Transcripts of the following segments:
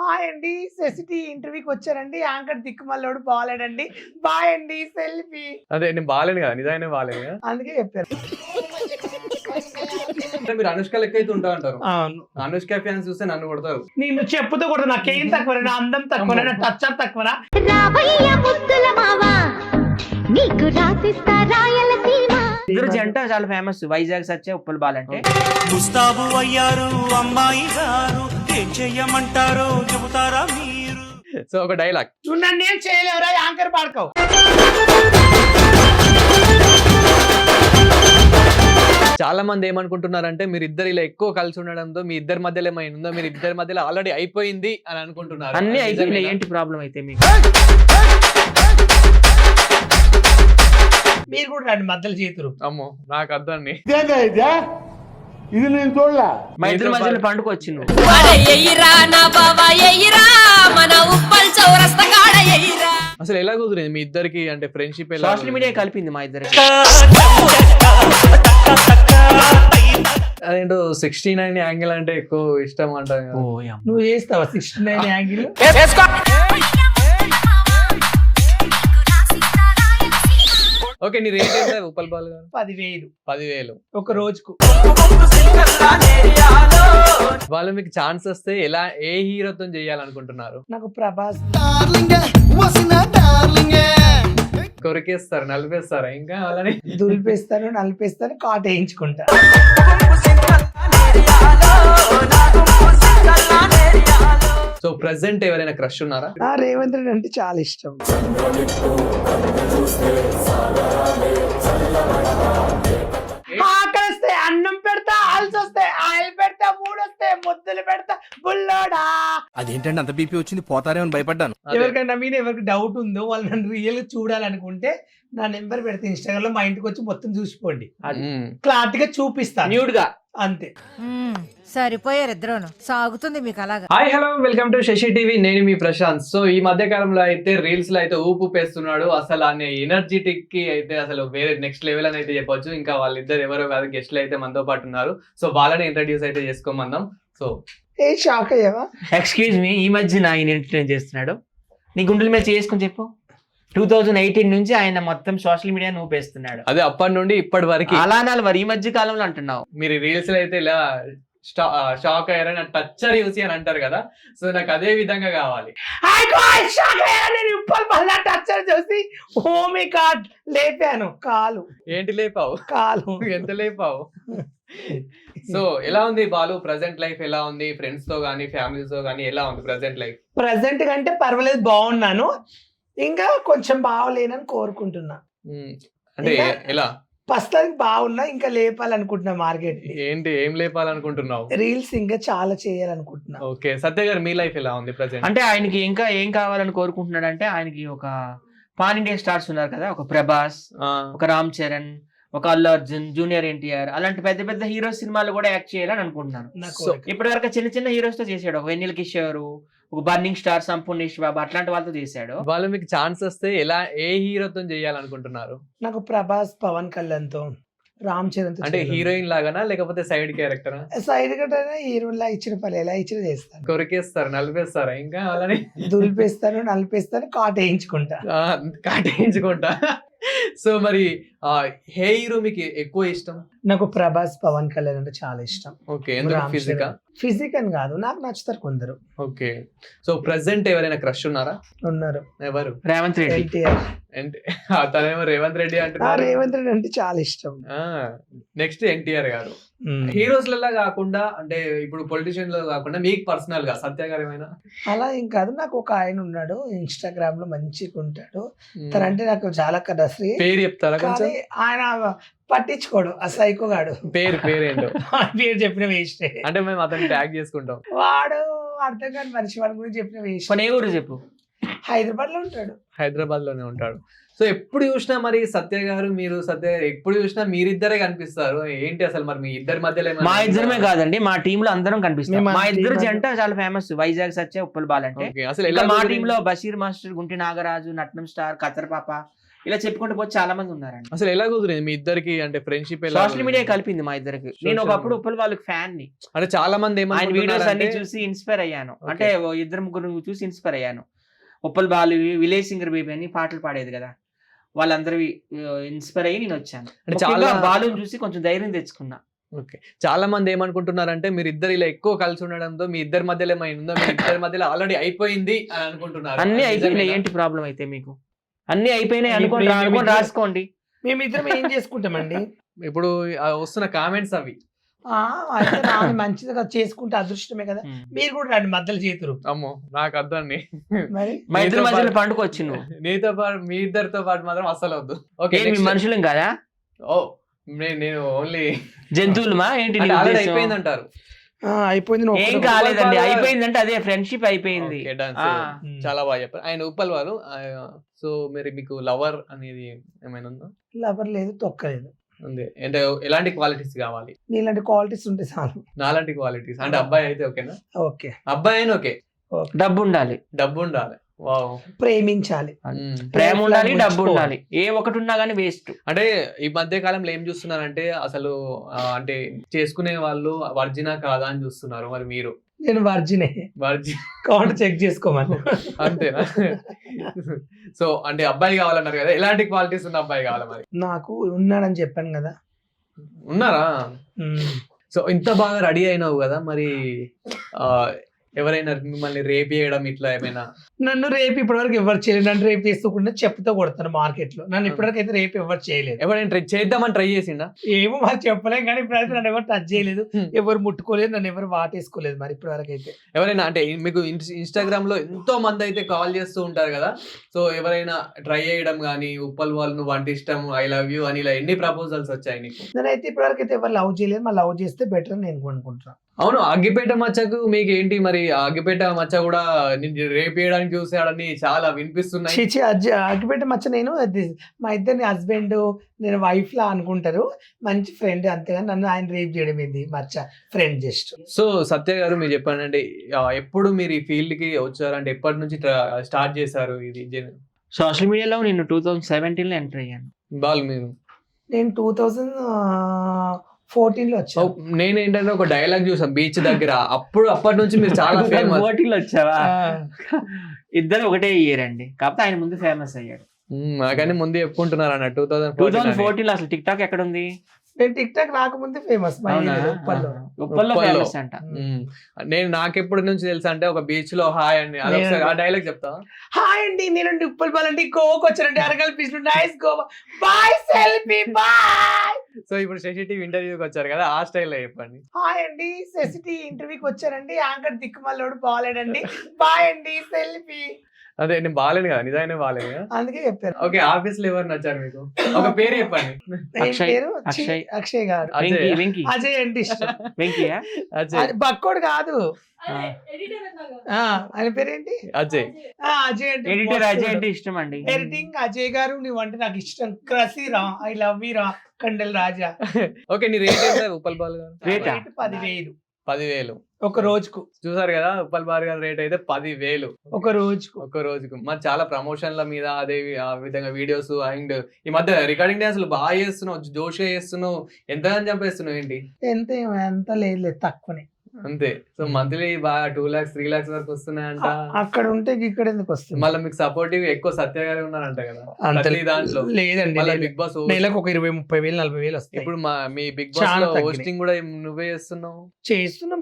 Hi అండి సెసిటీ ఇంటర్వ్యూకి వచ్చారండి యాంకర్ దిక్కుమల్లోడు బాగాలేడండి బాయ్ అండి సెల్ఫీ అదే నేను బాగాలేను కదా, నిజానే బాగాలేను కదా. అందుకే చెప్పారు. అంటే మీరు అనుష్క లెక్క అయితే ఉంటా అంటారు. అవును, అనుష్క ఫ్యాన్స్ చూస్తే నన్ను కొడతారు. నేను చెప్పుతో కూడా నాకేం తక్కువ, నా అందం తక్కువ, నా టచ్ అప్ తక్కువనా. ఇద్దరు జంట చాలా ఫేమస్, వైజాగ్ సత్య ఉప్పల్ బాల్ అంటే. ముస్తాబు అయ్యారు అమ్మాయి గారు, ఏం చెయ్యమంటారో చెబుతారా మీరు? సో ఒక డైలాగ్, నువ్వు నన్ను ఏం చేయలేవురా యాంకర్ పాడుకోవు. చాలా మంది ఏమనుకుంటున్నారంటే మీరు ఇద్దరు ఇలా ఎక్కువ కలిసి ఉండడంతో మీ ఇద్దరి మధ్యలో ఏమైనా ఉందో, మీరు ఇద్దరి మధ్యలో ఆల్రెడీ అయిపోయింది అని అనుకుంటున్నారు. అన్ని అయిపోయినాయి, ఏంటి ప్రాబ్లం అయితే మీకు? మీరు కూడా రండి మధ్యలో చేతురు. అమ్మో నాకు అర్థండి. ఇది నేను చూడలే. మా ఇద్దరి మధ్యలో పండుగ వచ్చింది. అసలు ఎలా కుదిరింది మీ ఇద్దరికి, అంటే ఫ్రెండ్షిప్ ఎలా? సోషల్ మీడియా కలిపింది మా ఇద్దరికి. అదేంటో 69 యాంగిల్ అంటే ఎక్కువ ఇష్టం అంటారు కదా. నువ్వు చేస్తావా 69 యాంగిల్? ఓకే, నీ రేట్ ఎంత ఉప్పల్ బాల్ గారు? 10,000 10,000 ఒక రోజుకు. వాళ్ళు మీకు ఛాన్స్ వస్తే ఎలా, ఏ హీరోతో చేయాలనుకుంటున్నారు? నాకు ప్రభాస్. కొరికేస్తారు, నలిపేస్తారా ఇంకా వాళ్ళని? దులిపేస్తాను, నలిపేస్తాను, కాట్ వేయించుకుంటా. సో ప్రెసెంట్ ఎవరైనా క్రష్ ఉన్నారా? రేవంత్ రెడ్డి అంటే చాలా ఇష్టం. ఆకలిస్తే అన్నం పెడతా, ఆల్స్ వస్తే ఆయిల్ పెడతా, మూడొస్తే ముద్దులు పెడతా బుల్లోడా. అదేంటంటే అంత బీపీ వచ్చింది, పోతారేమని భయపడ్డాను. ఎవరికైనా మీద ఎవరికి డౌట్ ఉందో, వాళ్ళు నన్ను రియల్ గా చూడాలనుకుంటే నా నెంబర్ పెడితే ఇన్స్టాగ్రామ్ లో మా ఇంటికి వచ్చి మొత్తం చూసిపోండి, క్లారిటీ గా చూపిస్తాను, న్యూడ్ గా అంతే. సరిపోయారు ఇద్దరును, సాగుతుంది మీకు అలాగా. Hi hello, welcome to Shashi TV. నేను మీ ప్రశాంత్. సో ఈ మధ్య కాలంలో అయితే రీల్స్ లో అయితే ఊపేస్తున్నాడు. అసలు ఆయన ఎనర్జెటిక్ కి అయితే అసలు వేరే నెక్స్ట్ లెవెల్ అని అయితే చెప్పొచ్చు. ఇంకా వాళ్ళిద్దరు ఎవరో కాదు, గెస్ట్లు అయితే మనతో పాటు ఉన్నారు. సో వాళ్ళని ఇంట్రడ్యూస్ అయితే చేసుకోమందాం. సో ఏ షాక్ అయ్యావా? ఎక్స్క్యూజ్ మీ, ఈ మధ్య ఆయన ఎంటర్టైన్ చేస్తున్నాడు. నీ గుండెల మీద చేసుకుని చెప్పు. 2018 నుంచి ఆయన మొత్తం సోషల్ మీడియా ఊపేస్తున్నాడు. అదే అప్పటి నుండి ఇప్పటి వరకు అలా అనాలి మరి, ఈ మధ్య కాలంలో అంటున్నావు. మీరు రీల్స్ లో అయితే ఇలా షాక్ అయ్యారని టచ్చర్ చూసి అని అంటారు కదా. సో నాకు అదే విధంగా కావాలి. షాక్ అయ్యారా? నేను ఉప్పల్ పల్లా టచ్చర్ చూసి ఓ మై గాడ్ లేపాను కాలు. ఏంటి లేపావు? కాలు. ఎంత లేపావు? సో ఎలా ఉంది బాలు, ప్రెసెంట్ లైఫ్ ఎలా ఉంది? ఫ్రెండ్స్ తో గానీ ఫ్యామిలీస్ తో గానీ ఎలా ఉంది ప్రెసెంట్ లైఫ్? ప్రెసెంట్ కంటే పర్వాలేదు, బాగున్నాను. ఇంకా కొంచెం బాగలేనని కోరుకుంటున్నా. అంటే ఎలా? ప్రస్తుతానికి బాగున్నా, ఇంకా లేపాలనుకుంటున్నా మార్కెట్. ఏంటి, ఏం లేపాలనుకుంటున్నావు? రీల్స్ ఇంకా చాలా చేయాలనుకుంటున్నా. ఓకే, సత్య గారు మీ లైఫ్ ఎలా ఉంది ప్రెసెంట్? అంటే ఆయనకి ఇంకా ఏం కావాలని కోరుకుంటున్నాడు అంటే, ఆయనకి ఒక పాన్ ఇండియా స్టార్స్ ఉన్నారు కదా, ఒక ప్రభాస్, ఒక రామ్ చరణ్, ఒక అల్లు అర్జున్, జూనియర్ ఎన్టీఆర్, అలాంటి పెద్ద పెద్ద హీరో సినిమాలు కూడా యాక్ట్ చేయాలని అనుకుంటున్నాను. ఇప్పటి వరకు చిన్న చిన్న హీరోస్ తో చేశాడు. ఒక వెన్నెల కిషోర్, ఒక బర్నింగ్ స్టార్ సంపూర్ణేష్ బాబు, అట్లాంటి వాళ్ళతో చేశాడు. వాళ్ళు మీకు ఛాన్స్ వస్తే ఎలా, ఏ హీరోతో చేయాలనుకుంటున్నారు? నాకు ప్రభాస్, పవన్ కళ్యాణ్ తో, రామ్ చరణ్ తో. అంటే హీరోయిన్ లాగానా లేకపోతే సైడ్ క్యారెక్టరా? సైడ్ కట్టైనా హీరోలా ఇచ్చిన పని ఎలా ఇచ్చిన చేస్తాను. కొరికేస్తారు, నలిపేస్తారా ఇంకా వాళ్ళని? దులిపేస్తాను, నలిపేస్తాను, కాట్ వేయించుకుంటా. కాటేయించుకుంటా. సో మరి ఏ హీరో మీకు ఎక్కువ ఇష్టం? నాకు ప్రభాస్, పవన్ కళ్యాణ్ అంటే చాలా ఇష్టం. ఓకే, ఎందుకు? ఫిజిక్ అని కాదు, నాకు నచ్చుతారు కొందరు. ఓకే, సో ప్రెసెంట్ ఎవరైనా క్రష్ ఉన్నారా? ఉన్నారు. ఎవరు? రేవంత్ రెడ్డి. ఎన్టీఆర్. తనేమో రేవంత్ రెడ్డి అంటున్నారు. రేవంత్ రెడ్డి అంటే చాలా ఇష్టం. నెక్స్ట్ ఎన్టీఆర్ గారు. హీరోస్ లా కాకుండా, అంటే ఇప్పుడు పొలిటీషియన్ లో కాకుండా మీకు పర్సనల్ గా సత్య గారు ఏమైనా? అలా ఏం కాదు, నాకు ఒక ఆయన ఉన్నాడు ఇన్స్టాగ్రామ్ లో, మంచిగా ఉంటాడు. తనంటే నాకు చాలా కడశ్రీ. పేరు చెప్తారా కొంచెం? ఆయన పట్టించుకోడు, ఆ సైకో గాడు. పేరేంటో? పేరు చెప్పిన వేస్ట్. అంటే మేము అతన్ని ట్యాగ్ చేసుకుంటాం. వాడు అర్థం కాని మనిషి, వాడి గురించి చెప్పిన వేస్ట్. కొన్ని ఏ ఊరు చెప్పు? హైదరాబాద్ లో ఉంటాడు. హైదరాబాద్ లోనే ఉంటాడు. సో ఎప్పుడు చూసినా మరి సత్య గారు, మీరు సత్య గారు ఎప్పుడు చూసినా మీరిద్దరే కనిపిస్తారు. ఏంటి అసలు మరి మీ ఇద్దరి మధ్యలో? మా ఇద్దరమే కాదండి, మా టీమ్ లో అందరం కనిపిస్తాం. మా ఇద్దరు జంట చాలా ఫేమస్, వైజాగ్ సత్య ఉప్పల్ బాల్ అంటే. అసలు మా టీమ్ లో బషీర్ మాస్టర్, గుంటి నాగరాజు, నట్నం స్టార్, కత్తర్ పాప, ఇలా చెప్పుకుంటూ పోతే చాలా మంది ఉన్నారండి. అసలు ఎలా కుదిరింది మీ ఇద్దరికి అంటే ఫ్రెండ్షిప్? సోషల్ మీడియా కలిపింది మా ఇద్దరికి. నేను ఒకప్పుడు ఉప్పల్ వాళ్ళకి ఫ్యాన్ ని. అంటే చాలా మంది ఆయన వీడియోస్ అన్ని చూసి ఇన్స్పైర్ అయ్యాను. అంటే ఇద్దరు ముగ్గురు చూసి ఇన్స్పైర్ అయ్యాను. Uppal Balu, village singer baby అని పాటలు పాడేది కదా, వాళ్ళందరూ ఇన్స్పైర్ అయ్యి నేను వచ్చాను. అంటే చాలా బాలుని చూసి కొంచెం ధైర్యం తెచ్చుకున్నా. ఓకే, చాలా మంది ఏమనుకుంటున్నారంటే మీరు ఇద్దరు ఇలా ఎక్కువ కలిసి ఉండడంతో మీ ఇద్దరి మధ్యలో ఏమైందో, మీ ఇద్దరి మధ్యలో ఆల్రెడీ అయిపోయింది అని అనుకుంటున్నారు. అన్ని అయిపోయినాయి, ఏంటి ప్రాబ్లం అయితే మీకు? అన్ని అయిపోయినాయి అనుకోండి, రాసుకోండి. మేమిద్దరం ఏం చేసుకుంటామండి? ఇప్పుడు వస్తున్న కామెంట్స్ అవి. అయితే మంచిదిగా చేసుకుంటే అదృష్టమే కదా. మీరు కూడా రండి మధ్యలో చేతురు. అమ్మో నాకు అద్దండి, మరి మా ఇద్దరి మధ్యలో పండుకొచ్చి నువ్వు నీతో పాటు మీ ఇద్దరితో పాటు మాత్రం అస్సలు వద్దు. ఓకే, మీ మనుషులం కదా? ఓ నేను ఓన్లీ జంతువులమా ఏంటి? అయిపోయింది అంటారు. అయిపోయింది. ఏం కాలేదండి, అయిపోయిందంటే అదే ఫ్రెండ్షిప్ అయిపోయింది. చాలా బాగా చెప్పారు. ఆయన ఉప్పల్ వారు. సో మరి మీకు లవర్ అనేది ఏమైనా ఉందా? లవర్ లేదు, తొక్కలేదు. ఉంది అంటే ఎలాంటి క్వాలిటీస్ కావాలి? నీలాంటి క్వాలిటీస్ ఉంటే చాలు. నాలాంటి క్వాలిటీస్ అంటే అబ్బాయి అయితే ఓకేనా? ఓకే, అబ్బాయి అయినా ఓకే. డబ్బు ఉండాలి. డబ్బు ఉండాలి. వావ్. ప్రేమించాలి. ప్రేమ ఉండాలి, డబ్బు ఉండాలి. ఏ ఒకటి ఉన్నా గానీ వేస్ట్. అంటే ఈ మధ్య కాలంలో ఏం చూస్తున్నారంటే అసలు అంటే చేసుకునే వాళ్ళు వర్జినా కాదా అని చూస్తున్నారు. మరి మీరు? నేను వర్జినే. కౌంటర్ చెక్ చేసుకోమని. అంతేనా? సో అంటే అబ్బాయి కావాలన్నారు కదా, ఎలాంటి క్వాలిటీస్ ఉన్న అబ్బాయి కావాలి మరి? నాకు ఉన్నాడని చెప్పాను కదా. ఉన్నారా? సో ఇంత బాగా రెడీ అయినావు కదా, మరి ఎవరైనా మిమ్మల్ని రేప్ చేయడం ఇట్లా ఏమైనా? నన్ను రేపు ఇప్పటివరకు ఎవరు చేయలేదు. నన్ను రేపు చేస్తూకుండా చెప్పుతో కొడతాను మార్కెట్ లో. నన్ను ఇప్పటివరకు అయితే రేపు ఎవరు చేయలేదు. ఎవరైనా చేద్దామని ట్రై చేసిండా? ఏమో మరి చెప్పలేం, కానీ ఇప్పుడైతే నన్ను ఎవరు టచ్ చేయలేదు, ఎవరు ముట్టుకోలేదు, నన్ను ఎవరు వాటేసుకోలేదు మరి ఇప్పటివరకు అయితే. ఎవరైనా అంటే మీకు ఇన్స్టాగ్రామ్ లో ఎంతో మంది అయితే కాల్ చేస్తూ ఉంటారు కదా, సో ఎవరైనా ట్రై చేయడం కానీ ఉప్పల్ వాళ్ళు నువ్వు అంటే ఇష్టం, ఐ లవ్ యూ అని ఇలా ఎన్ని ప్రపోజల్స్ వచ్చాయి నీకు? నేనైతే ఇప్పటివరకు అయితే ఎవరు లవ్ చేయలేదు. మరి లవ్ చేస్తే బెటర్ అని నేను అనుకుంటున్నాను. అవును, అగ్గిపేట మచ్చకు మీకు ఏంటి మరి? అగ్గిపేట మచ్చ కూడా రేపు చేయడానికి చూసాడని చాలా వినిపిస్తున్నాయి. అగ్గిపేట మచ్చ నేను మా ఇద్దరిని హస్బెండ్ నేను వైఫ్ లా అనుకుంటారు, మంచి ఫ్రెండ్, అంతేగాని నన్ను ఆయన రేప్ చేయడం ఏంది? మచ్చ ఫ్రెండ్ జస్ట్. సో సత్య గారు మీరు చెప్పండి అంటే ఎప్పుడు మీరు ఈ ఫీల్డ్ కి వచ్చారంటే ఎప్పటి నుంచి స్టార్ట్ చేశారు ఇది? సోషల్ మీడియాలో నేను 2017 ఎంటర్ అయ్యాను. బాల్ మీరు? నేను 2014 లో వచ్చాను. నేను ఏంటంటే ఒక డైలాగ్ చూసాను బీచ్ దగ్గర, అప్పటి నుంచి మీరు చాలా ఫేమస్. 14 లో వచ్చావా? ఇద్దరు ఒకటే ఇయర్ అండి, కాకపోతే ఆయన ముందు ఫేమస్ అయ్యాడు. కానీ ముందు చెప్పుకుంటున్నారు అన్న 2014 లో. అసలు టిక్ టాక్ ఎక్కడ ఉంది? నేను టిక్ టాక్ రాకముందే ఫేమస్. ఉప్పల్లో ఫేమస్ అంట. నేను నాకెప్పటి నుంచి తెలుసా అంటే ఒక బీచ్ లో హాయ్ అండి, అదొకసారి ఆ డైలాగ్ చెప్తా. హాయ్ అండి, నేనండి ఉప్పల్ బాలండి, గోవాకి వచ్చానండి, అరగల్ బీచ్ లో, nice Goa, bye selfie bye. So ఇప్పుడు శశి టీవీ ఇంటర్వ్యూకి వచ్చారు కదా, ఆ స్టైల్లో చెప్పండి. హాయ్ అండి, శశి ఇంటర్వ్యూకి వచ్చానండి, యాంకర్ దిక్కుమల్లోడు బాలేడండి, బాయ్ అండి సెల్ఫీ. అదే నేను బాగాలేను కదా, నిజానే బాగాలేను కదా, అందుకే చెప్పాను. ఓకే, ఆఫీస్ లో ఎవరు నచ్చారు మీకు? ఒక పేరు చెప్పండి. అక్షయ్ గారు. అజయ్ అంటే ఇష్టం. బక్కోడు కాదు, ఆయన పేరేంటి? అజయ్. అజయ్ అంటే ఎడిటర్ అజయ్ అంటే ఇష్టం అండి. ఎడిటింగ్ అజయ్ గారు, నువ్వు అంటే నాకు ఇష్టం. క్రసీరా, ఐ లవ్ యూ రా, కండల్ రాజా. ఓకే, నీ రేట్ ఎంత ఉప్పల్ బాల్ గారు? రేట్ 10,000. 10,000 ఒక రోజుకు. చూసారు కదా, ఉప్పల్ బాల్ గారి రేట్ అయితే 10,000 ఒక రోజుకు. మరి చాలా ప్రమోషన్ల మీద అదే ఆ విధంగా వీడియోస్, అండ్ ఈ మధ్య రికార్డింగ్ డాన్సులు బాగా చేస్తున్నావు, జోష్గా చేస్తున్నావు, ఎంతగానో చంపేస్తున్నావు ఏంటి? ఎంత లేదు, తక్కువనే అంతే. సో మంత్లీ బాగా 2 lakhs 3 lakhs వరకు వస్తున్నాయంట. అక్కడ ఉంటే ఇక్కడ ఎందుకు వస్తుంది? మళ్ళీ మీకు సపోర్టివ్ ఎక్కువ సత్య గారు ఉన్నారంట కదా దాంట్లో? లేదండి, బిగ్ బాస్ నెలకు ఒక 20,000 40,000 వస్తాయి. ఇప్పుడు మీ బిగ్ బాస్ హోస్టింగ్ కూడా నువ్వే చేస్తున్నాం.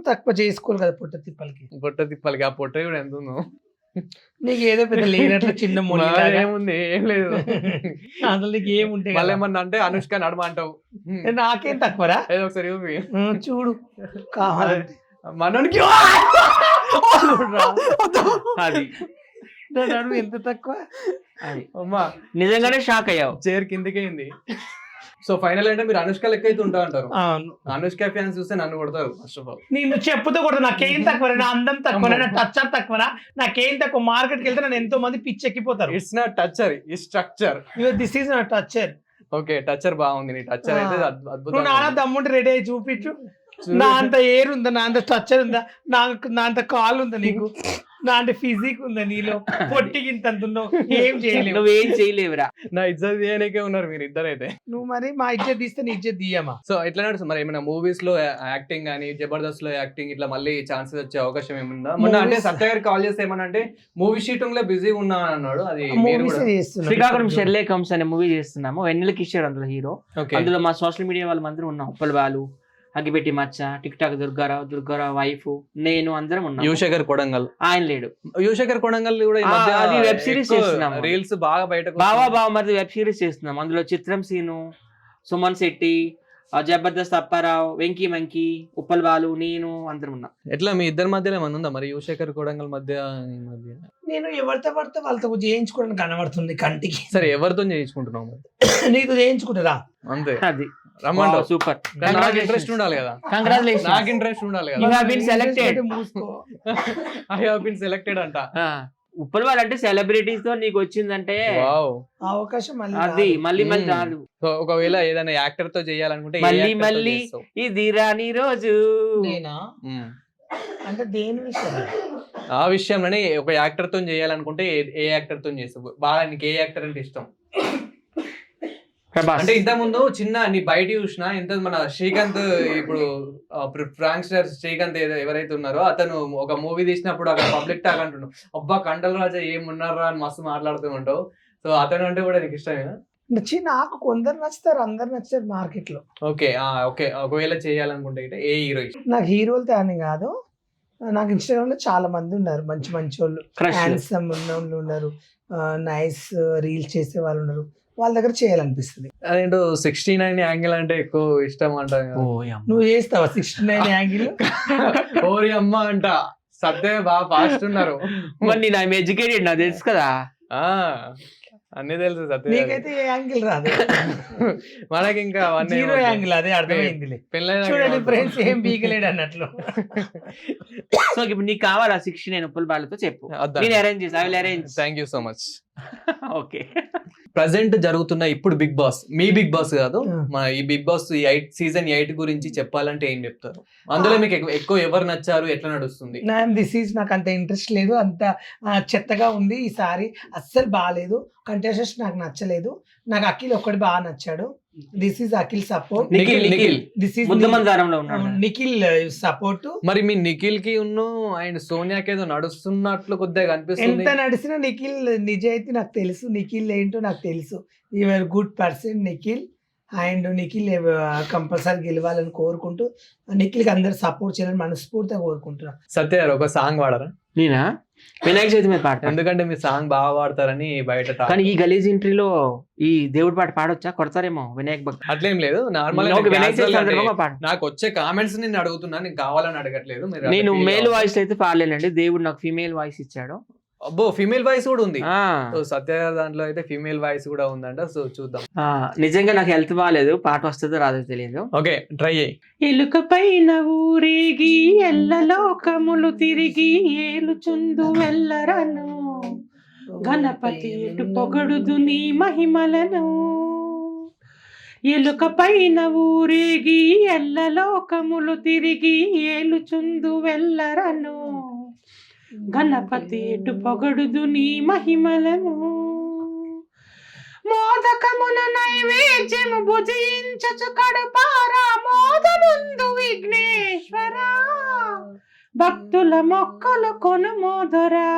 తక్కువ చేసుకోవాలి కదా పొట్ట తిప్పాలి. ఆ పొట్ట కూడా ఎంత ఉందో నీకు? ఏదో పెద్ద లేనట్లు చిన్న ఏముంది? ఏం లేదు అసలు నీకు ఏముంటే. మళ్ళీ ఏమన్నా అంటే అనుష్క నడమ అంటావు, నాకేం తక్కువరా? ఏదో ఒకసారి చూడు కావాలంటే మనోనికి అది నడుము ఎంత తక్కువ. అమ్మా నిజంగానే షాక్ అయ్యావు. చైర్ కిందకైంది. సో ఫైనల్ అంటే మీరు అనుష్క లెక్క అయితే ఉంటా అంటారు. అనుష్క ఫ్యాన్స్ చూస్తే నన్ను కొడతారు. ఫస్ట్ ఆఫ్ ఆల్ నేను చెప్పుతో కూడా నాకేం తక్కువ, నా అందం తక్కువ, నా టచ్చర్ తక్కువ, నాకేం తక్కువ. మార్కెట్కి వెళ్తే నన్ను ఎంతో మంది పిచ్చెక్కిపోతారు. It's not texture, it's structure. This is not texture. Okay, texture బాగుంది. నీ టచ్చర్ అయితే అద్భుతం. నాన్న దమ్ముంటే రెడీ అయ్యి చూపించు. నా అంత ఎయిర్ ఉందా, నా అంత స్ట్రక్చర్ ఉందా, నా అంత కాల్ ఉందా నీకు, నా అంత ఫిజిక్ ఉందా నీలో, పొట్టికి ఇంత ఉన్నావు, ఏం చేయలేవు. నువ్వేం చేయలేవురా. నా ఇజ్జత్ తీయనికే ఉన్నారు మీరు ఇద్దరైతే. నువ్వు మరి మా ఇజ్జత్ తీస్తే నీ ఇజ్జత్ తీయమా? సో ఎట్లా నడుస్తుంది మరి? ఏమైనా మూవీస్ లో యాక్టింగ్ కానీ, జబర్దస్త్ లో యాక్టింగ్ ఇట్లా మళ్ళీ ఛాన్సెస్ వచ్చే అవకాశం ఏముందా? మొన్న అంటే Movies- సత్య గారికి కాల్ చేస్తే ఏమన్నా అంటే మూవీ షూటింగ్ లో బిజీ ఉన్నా అన్నాడు. అది మీరు మూవీస్ కూడా చేస్తున్నా. శ్రీకాకుళం షెర్లేక్ హోమ్స్ అనే మూవీ చేస్తున్నాము. వెన్నెల కిషోర్ అందులో హీరో. ఓకే. అందులో మా సోషల్ మీడియా వాళ్ళందరూ ఉన్నాం. ఉప్పల్ బాలు, అగ్గిపెట్టి మచ్చ, టిక్ టాక్ దుర్గారావు వైఫ్, నేను, అందరం ఉన్నాం. యువశేఖర్ కొడంగల్. ఆయన లేడు. యువశేఖర్ కొడంగల్ కూడా ఈ మధ్య అది వెబ్ సిరీస్ చేస్తున్నాము. రీల్స్ బాగా బయటకు బావా మరి వెబ్ సిరీస్ చేస్తున్నాం. అందులో చిత్రం సీను, సుమన్ శెట్టి, జబర్దస్త్ అప్పారావు, వెంకీ మంకీ, ఉప్పల్ బాలు, నేను, అందరం ఉన్నాం. ఎట్లా మీ ఇద్దరి మధ్యలో ఏమన్నా ఉందా మరి? యువశేఖర్ కొడంగల్ మధ్య ఈ మధ్య నేను ఎవరితో పడితే వాళ్ళతో చేయించుకోవడానికి కనబడుతుంది కంటికి. సరే ఎవరితో చేయించుకుంటున్నావు మరి? నీతో చేయించుకుంటారా? అంతే అది రమ్మంటావు. సూపర్. నాకు ఇంట్రెస్ట్ ఉండాలి కదా. కంగ్రాచులేషన్. నాకు ఇంట్రెస్ట్ ఉండాలి You కదా. have been selected. మూసుకో. ఐ హావ్ బీన్ సెలెక్టెడ్ అంట. ఉప్పల్ బాలు అంటే సెలబ్రిటీస్ తో నీకు వచ్చిందంటే వావ్. ఆ అవకాశం మళ్ళీ అది రాదు. మళ్ళీ రాదు. సో ఒకవేళ ఏదైనా యాక్టర్ తో చేయాలనుకుంటే ఏ మళ్ళీ actor తో మళ్ళీ చేస్తావు? ఇది రాని రోజు. నేనా మ్మ్. అంటే దేని విషయం? ఆ విషయంలోనే ఒక యాక్టర్ తో చేయాలనుకుంటే ఏ యాక్టర్ తో చేస్తావు? బాగా నీకు ఏ యాక్టర్ అంటే ఇష్టం? ప్రభాస్. అంటే ఇంత ముందు చిన్న నీ బయట చూసిన ఇంత మన శ్రీకాంత్, ఇప్పుడు ఫ్రాంక్స్టర్ శ్రీకాంత్ ఎవరైతే ఉన్నారో అతను ఒక మూవీ తీసినప్పుడు అక్కడ పబ్లిక్ టాక్ అంటున్నావు, అబ్బా కండల రాజా ఏమున్నారా అని మస్తు మాట్లాడుతూ ఉంటావు. సో అతను అంటే కూడా నీకు ఇష్టమేనా? నాకు కొందరు నచ్చుతారు, అందరు నచ్చుతారు మార్కెట్ లో. Okay okay. ఒకవేళ చేయాలనుకుంటే అయితే ఏ హీరో ఇష్టం? నాకు హీరోలతో అని కాదు, నాకు ఇన్స్టాగ్రామ్ లో చాలా మంది ఉన్నారు, మంచి మంచి వాళ్ళు, Crush. హ్యాండ్సమ్ ఉన్న వాళ్ళు ఉన్నారు, నైస్ రీల్స్ చేసే వాళ్ళు ఉన్నారు, వాళ్ళ దగ్గర చేయాలనిపిస్తుంది. అదేంటో 69 యాంగిల్ అంటే ఎక్కువ ఇష్టం అంట. నువ్వు చేస్తావా 69 యాంగిల్? ఓరి అమ్మ అంట. సత్య బాగా ఫాస్ట్ ఉన్నారు. మరి నేను ఐఎమ్ ఎడ్యుకేటెడ్, నాకు తెలుసు కదా. ఆ అన్ని తెలుసు సత్య. నీకైతే ఏ యాంగిల్ రాదు, మనకి ఇంకా జీరో యాంగిల్. అదే అర్థమైంది. చూడండి ఫ్రెండ్స్, ఏం బీకలేడు అన్నట్లు. సో ఇప్పుడు నీకు కావాలా 69 ఉప్పల్ బాలుతో చెప్పు, నేను అరేంజ్ చేసి. I will arrange. Thank you so much. Okay. Present జరుగుతున్న ఇప్పుడు బిగ్ బాస్, మీ బిగ్ బాస్ కాదు, Yeah. మన ఈ బిగ్ బాస్ సీజన్ 8 గురించి చెప్పాలంటే ఏం చెప్తారు? అందులో మీకు ఎక్కువ ఎవరు నచ్చారు, ఎట్లా నడుస్తుంది? నాకు అంత ఇంట్రెస్ట్ లేదు, అంత చెత్తగా ఉంది ఈసారి, అస్సలు బాగాలేదు. కంటెస్టెంట్స్ నాకు నచ్చలేదు. నాకు అఖిల్ ఒక్కటి బాగా నచ్చాడు. This is Akhil support. Nikhil. This is ముద్దమందారంలో ఉన్నాడు. నిఖిల్ సపోర్ట్. మరి మీ నిఖిల్ కి అండ్ సోనియాకి ఏదో నడుస్తున్నట్లు కొద్దిగా కనిపిస్తుంది. ఎంత నడిచినా నిఖిల్ నిజాయితీ నాకు తెలుసు, నిఖిల్ ఏంటో నాకు తెలుసు. Your good person Nikhil, and Nikhil compulsory గెలవాలని కోరుకుంటూ నిఖిల్కి అందరు సపోర్ట్ చేయాలని మనస్ఫూర్తిగా కోరుకుంటున్నా. సత్య గారు ఒక సాంగ్ పాడరా? నేనా? వినాయక చవితి మీద పాట. ఎందుకంటే మీరు సాంగ్ బాగా పాడతారని బయట talk. కానీ ఈ గలీజ్ ఎంట్రీలో ఈ దేవుడి పాట పాడొచ్చా? కొడతారేమో వినాయక్ భక్తి. అట్లేం లేదు, నార్మల్ వినాయక చవితి సందర్భంగా పాట. నాకు వచ్చే కామెంట్స్ నేను అడుగుతున్నా, నేను కావాలని అడగట్లేదు. మీరు నేను అట్లా feel మేల్ అవ్వద్దు. వాయిస్ అయితే పాడలేనండి, దేవుడు నాకు ఫీమేల్ వాయిస్ ఇచ్చాడు. అబ్బో, ఫీమేల్ వాయిస్ కూడా ఉంది. ఆ, సో సత్య గారి దాంట్లో అయితే ఫీమేల్ వాయిస్ కూడా ఉందంట. సో చూద్దాం. ఆ, నిజంగా నాకు హెల్త్ బాగాలేదు, పాట వస్తుందో రాదో తెలియదు. ఓకే, ట్రై చేయి. ఎలుక పైన ఊరేగి ఎల్లలోకములు తిరిగి ఏలుచుందు వెళ్ళరను, గణపతి ఎటు పొగడుదు నీ మహిమలను. ఎలుక పైన ఊరేగి ఎల్లలోకములు తిరిగి ఏలుచుందు వెళ్ళరను, గణపతి ఎటు పొగడుదు నీ మహిమలను. మోదకమున నైవేద్యము భుజించచు కడుపారా మోదముందు విఘ్నేశ్వర, భక్తుల మొక్కలు కొనుమోదరా.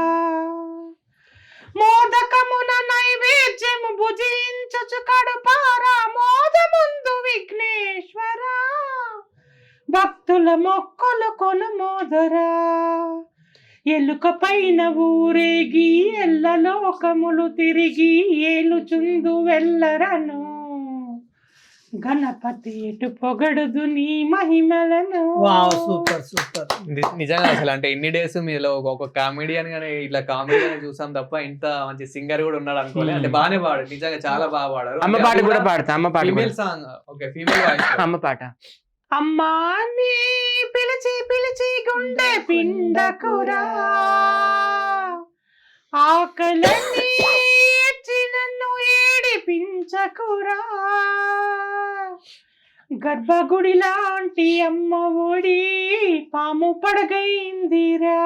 మోదకమున నైవేద్యము భుజించచు కడుపారా మోదముందు విఘ్నేశ్వర, భక్తుల మొక్కలు కొనుమోదరా. ఎలుక పైన ఊరేగి ఎల్లలోకములు తిరిగి ఏలుచుందు వెళ్ళరను, గణపతి ఎటు పొగడుదు నీ మహిమలను. Wow, super super. నిజంగా అసలు అంటే ఎన్ని డేస్ మీలో ఒక కామెడియన్ గానే ఇట్లా కామెడీ చూసాం తప్ప ఇంత మంచి సింగర్ కూడా ఉన్నాడు అనుకోలే. అంటే బాగానే పాడారు, నిజంగా చాలా బాగా పాడారు. అమ్మ పాట కూడా పాడతా, అమ్మ పాట female song. Okay, female voice. అమ్మ పాట. అమ్మా నీ పిలిచి పిలిచి గుండె పిండకురా, ఆకలని ఎచ్చి నన్ను ఏడిపించకురా. గర్భగుడి లాంటి అమ్మ ఒడి పాము పడగైందిరా,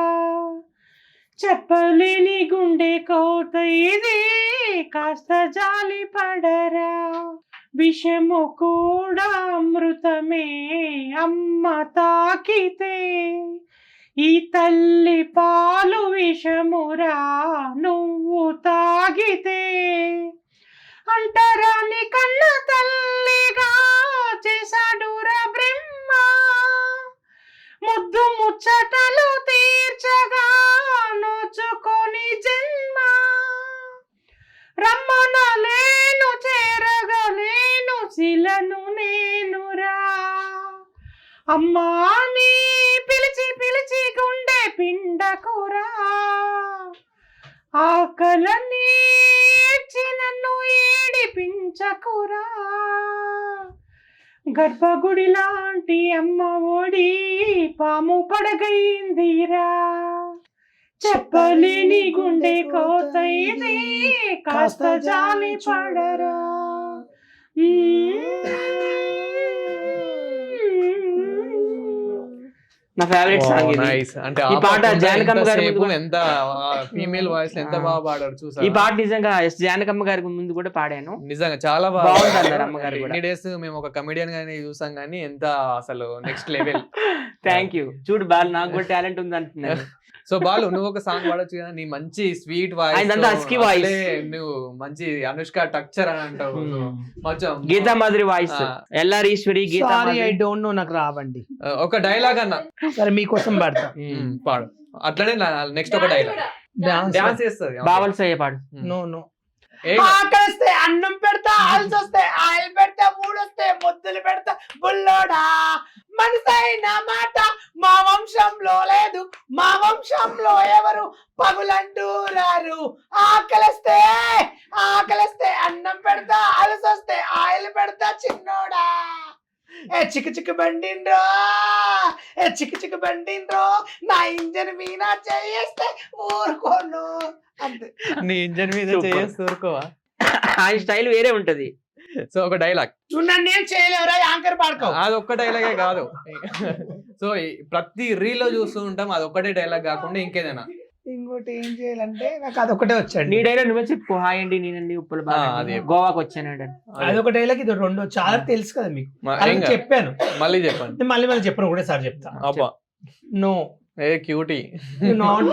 చెప్పలేని గుండె కోత ఇది, కాస్త జాలి పడరా. విషము కూడా అమృతమే అమ్మ తాకితే, ఈ తల్లి పాలు విషమురా నువ్వు తాగితే. అంటరాని కన్న తల్లిగా చేశాడురా బ్రహ్మ, ముద్దు ముచ్చటలు తీర్చగా నోచుకొని జన్మ. రమ్మనలేను చేరగలేను శిలను నేనురా, అమ్మా నీ పిలిచి పిలిచి గుండె పిండకురా. ఆకలని నన్ను ఏడిపించకురా, గర్భగుడి లాంటి అమ్మ ఒడి పాము పడగైందిరా, చెప్పలేని గుండె కోత ఇది, కాస్త జాలి పడరా. నా ఫేవరెట్ సాంగ్ ఇది. నైస్. అంటే ఈ పాట జానకమ్మ గారి ముందు కూడా- ఎంత ఫీమేల్ వాయిస్ ఎంత బాగా పాడారు చూసా. ఈ పాట నిజంగా జానకమ్మ గారి ముందు కూడా పాడాను. నిజంగా చాలా బాగా బాగుంది అన్నారు అమ్మగారు కూడా. ఎన్ని డేస్ మేము ఒక కమెడియన్ గానీ చూసాం గానీ ఎంత అసలు నెక్స్ట్ లెవెల్. Thank you. చూడు బాల్ నాకు కూడా టాలెంట్ ఉంది అంటున్నారు. సో బాలు నువ్వు ఒక సాంగ్ పాడొచ్చు కదా, నీ మంచి స్వీట్ వాయిస్, ఆయనంతా husky voice. నువ్వు మంచి అనుష్క టక్చర్ అని అంటావు. కొంచెం Geetha Madhuri voice, LR Eswari, Geetha sorry I Madhuri. Don't know, నాకు రావండి. ఒక డైలాగ్ అన్న సరే మీకోసం పాడతా. పాడు. అట్లనే నెక్స్ట్ ఒక డైలాగ్ డాన్స్ చేస్తుంది. బావల్ సయ్య పాడు. No no. ఏ ఆకలిస్తే అన్నం పెడతా, అలసొస్తే ఆయిల్ పెడతా, మూడొస్తే ముద్దులు పెడతా బుల్లోడా. మనసైన మాట మా వంశంలో లేదు, మా వంశంలో ఎవరు పగులంటూ రారు. ఆకలిస్తే అన్నం పెడతా, అలసొస్తే ఆయిల్ పెడతా చిన్నోడా. ఏ చిక్కు చిక్కు బండిండ్రో, ఏ చిక్కు చిక్కు బండిండ్రో, నా ఇంజన్ మీద చేయేస్తే ఊరుకోను అంతే. నీ ఇంజన్ మీద Super. చేసి ఊరుకోవా. ఆయన స్టైల్ వేరే ఉంటది. సో ఒక డైలాగ్ చూడండి, ఏం చేయలేవురా యాంకర్ పాడుకో. అది ఒక్క డైలాగే కాదు. సో ప్రతి రీల్ లో చూస్తూ ఉంటాం, అది ఒక్కటే డైలాగ్ కాకుండా ఇంకేదైనా. ఇంకోటి ఏం చేయాలంటే నాకు అదొకటే నీ వచ్చండి. డైలాగ్ నువ్వే చెప్పు. హాయ్ అండి నేనండి ఉప్పుల బాగా అది. గోవాకి వచ్చానండి. అదొకటేలాకి ఇది రెండు చాలా తెలుసు కదా మీకు. అది ఏం కాదు. చెప్పాను, మళ్ళీ చెప్పండి. నేను మళ్ళీ చెప్పను కూడా సార్ చెప్తా. అబ్బా నో ఏ క్యూటీ. నాట్.